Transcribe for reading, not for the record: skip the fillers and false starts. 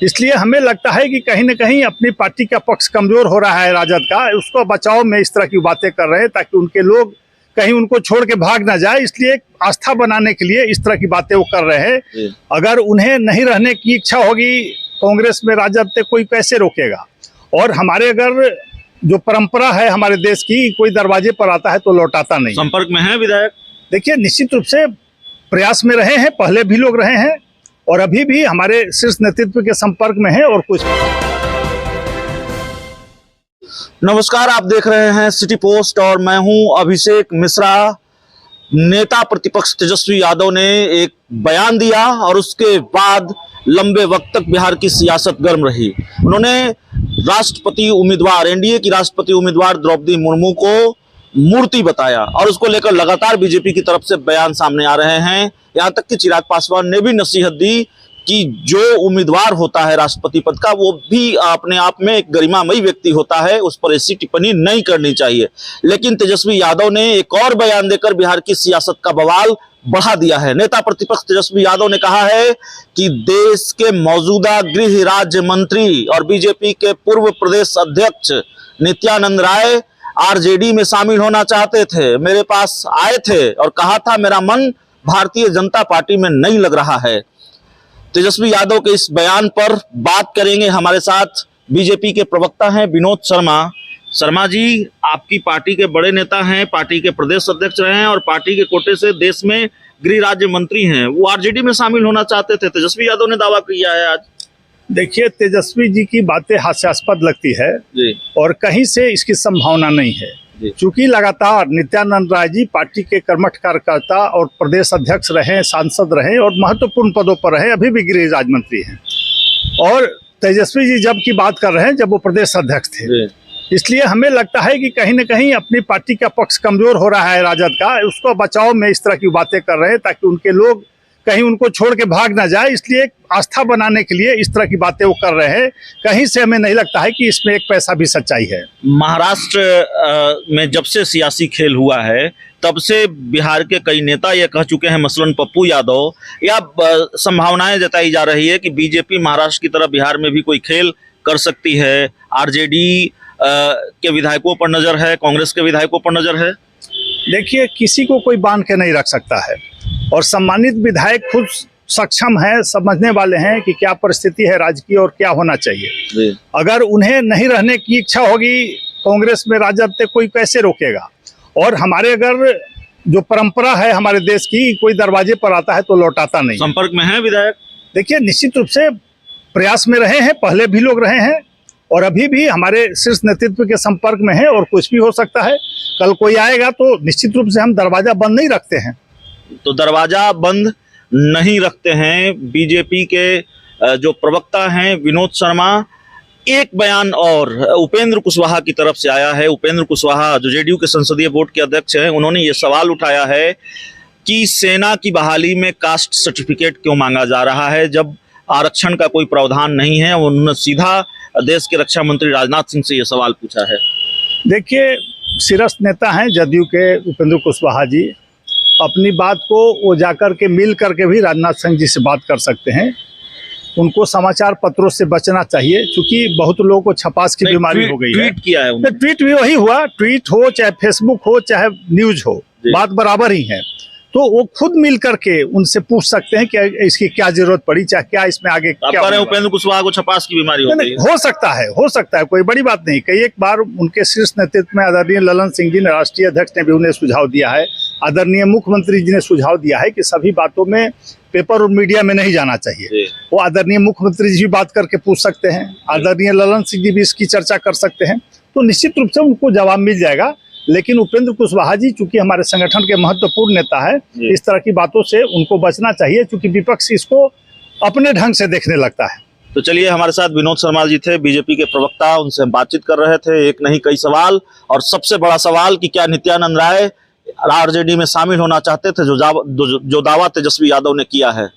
इसलिए हमें लगता है कि कहीं न कहीं अपनी पार्टी का पक्ष कमजोर हो रहा है राजद का, उसको बचाव में इस तरह की बातें कर रहे हैं ताकि उनके लोग कहीं उनको छोड़ के भाग ना जाए, इसलिए आस्था बनाने के लिए इस तरह की बातें वो कर रहे हैं। अगर उन्हें नहीं रहने की इच्छा होगी कांग्रेस में राजद से, कोई कैसे रोकेगा। और हमारे अगर जो परंपरा है हमारे देश की, कोई दरवाजे पर आता है तो लौटाता नहीं। संपर्क में है विधायक? देखिए, निश्चित रूप से प्रयास में रहे हैं, पहले भी लोग रहे हैं और अभी भी हमारे शीर्ष नेतृत्व के संपर्क में है। और कुछ नमस्कार, आप देख रहे हैं सिटी पोस्ट और मैं हूं अभिषेक मिश्रा। नेता प्रतिपक्ष तेजस्वी यादव ने एक बयान दिया और उसके बाद लंबे वक्त तक बिहार की सियासत गर्म रही। उन्होंने राष्ट्रपति उम्मीदवार, एनडीए की राष्ट्रपति उम्मीदवार द्रौपदी मुर्मू को मूर्ति बताया और उसको लेकर लगातार बीजेपी की तरफ से बयान सामने आ रहे हैं। यहां तक कि चिराग पासवान ने भी नसीहत दी कि जो उम्मीदवार होता है राष्ट्रपति पद का, वो भी अपने आप में एक गरिमामयी व्यक्ति होता है, उस पर ऐसी टिप्पणी नहीं करनी चाहिए। लेकिन तेजस्वी यादव ने एक और बयान देकर बिहार की सियासत का बवाल बढ़ा दिया है। नेता प्रतिपक्ष तेजस्वी यादव ने कहा है कि देश के मौजूदा गृह राज्य मंत्री और बीजेपी के पूर्व प्रदेश अध्यक्ष नित्यानंद राय आरजेडी में शामिल होना चाहते थे, मेरे पास आए थे और कहा था मेरा मन भारतीय जनता पार्टी में नहीं लग रहा है। तेजस्वी यादव के इस बयान पर बात करेंगे। हमारे साथ बीजेपी के प्रवक्ता हैं विनोद शर्मा। शर्मा जी, आपकी पार्टी के बड़े नेता हैं, पार्टी के प्रदेश अध्यक्ष रहे हैं और पार्टी के कोटे से देश में गृह राज्य मंत्री हैं, वो आरजेडी में शामिल होना चाहते थे। तेजस्वी यादव ने दावा किया है आज। देखिए, तेजस्वी जी की बातें हास्यास्पद लगती है जी। और कहीं से इसकी संभावना नहीं है, क्योंकि लगातार नित्यानंद राय जी पार्टी के कर्मठ कार्यकर्ता और प्रदेश अध्यक्ष रहे, सांसद रहे और महत्वपूर्ण पदों पर रहे, अभी भी गृह राज्य मंत्री हैं। और तेजस्वी जी जब की बात कर रहे हैं जब वो प्रदेश अध्यक्ष थे, इसलिए हमें लगता है कि कहीं न कहीं अपनी पार्टी का पक्ष कमजोर हो रहा है राजद का, उसको बचाव में इस तरह की बातें कर रहे हैं ताकि उनके लोग कहीं उनको छोड़ के भाग ना जाए, इसलिए आस्था बनाने के लिए इस तरह की बातें वो कर रहे हैं। कहीं से हमें नहीं लगता है कि इसमें एक पैसा भी सच्चाई है। महाराष्ट्र में जब से सियासी खेल हुआ है तब से बिहार के कई नेता ये कह चुके हैं, मसलन पप्पू यादव, या संभावनाएं जताई जा रही है कि बीजेपी महाराष्ट्र की तरह बिहार में भी कोई खेल कर सकती है। आरजेडी के विधायकों पर नजर है, कांग्रेस के विधायकों पर नजर है। देखिए, किसी को कोई बांध के नहीं रख सकता है और सम्मानित विधायक खुद सक्षम है, समझने वाले हैं कि क्या परिस्थिति है राज्य की और क्या होना चाहिए। अगर उन्हें नहीं रहने की इच्छा होगी कांग्रेस में राजद से, कोई कैसे रोकेगा। और हमारे अगर जो परंपरा है हमारे देश की, कोई दरवाजे पर आता है तो लौटाता नहीं। संपर्क में है विधायक? देखिए, निश्चित रूप से प्रयास में रहे हैं, पहले भी लोग रहे हैं और अभी भी हमारे शीर्ष नेतृत्व के संपर्क में है और कुछ भी हो सकता है। कल कोई आएगा तो निश्चित रूप से हम दरवाजा बंद नहीं रखते हैं। तो दरवाजा बंद नहीं रखते हैं। बीजेपी के जो प्रवक्ता हैं विनोद शर्मा, एक बयान और उपेंद्र कुशवाहा की तरफ से आया है। उपेंद्र कुशवाहा जो जेडीयू के संसदीय बोर्ड के अध्यक्ष हैं, उन्होंने ये सवाल उठाया है कि सेना की बहाली में कास्ट सर्टिफिकेट क्यों मांगा जा रहा है जब आरक्षण का कोई प्रावधान नहीं है। उन्होंने सीधा देश के रक्षा मंत्री राजनाथ सिंह से ये सवाल पूछा है। देखिए, शीर्ष नेता हैं जदयू के उपेंद्र कुशवाहा जी, अपनी बात को वो जाकर के मिल करके भी राजनाथ सिंह जी से बात कर सकते हैं। उनको समाचार पत्रों से बचना चाहिए, क्योंकि बहुत लोगों को छपास की बीमारी हो गई है। ट्वीट किया है उन्होंने। ट्वीट भी वही हुआ, ट्वीट हो चाहे फेसबुक हो चाहे न्यूज हो, बात बराबर ही है। तो वो खुद मिल करके उनसे पूछ सकते हैं कि इसकी क्या जरूरत पड़ी, चाहे क्या इसमें आगे क्या। उपेंद्र कुशवाहा को छपास की बीमारी हो सकता है, कोई बड़ी बात नहीं। कई एक बार उनके शीर्ष नेतृत्व में आदरणीय ललन सिंह जी ने, राष्ट्रीय अध्यक्ष ने भी उन्हें सुझाव दिया है, आदरणीय मुख्यमंत्री जी ने सुझाव दिया है कि सभी बातों में पेपर और मीडिया में नहीं जाना चाहिए। वो आदरणीय मुख्यमंत्री जी भी बात करके पूछ सकते हैं, आदरणीय ललन सिंह जी भी इसकी चर्चा कर सकते हैं, तो निश्चित रूप से उनको जवाब मिल जाएगा। लेकिन उपेंद्र कुशवाहा जी चूंकि हमारे संगठन के महत्वपूर्ण नेता है, इस तरह की बातों से उनको बचना चाहिए, क्योंकि विपक्ष इसको अपने ढंग से देखने लगता है। तो चलिए, हमारे साथ विनोद शर्मा जी थे, बीजेपी के प्रवक्ता, उनसे हम बातचीत कर रहे थे। एक नहीं कई सवाल, और सबसे बड़ा सवाल कि क्या नित्यानंद राय आरजेडी में शामिल होना चाहते थे, जो दावा तेजस्वी यादव ने किया है।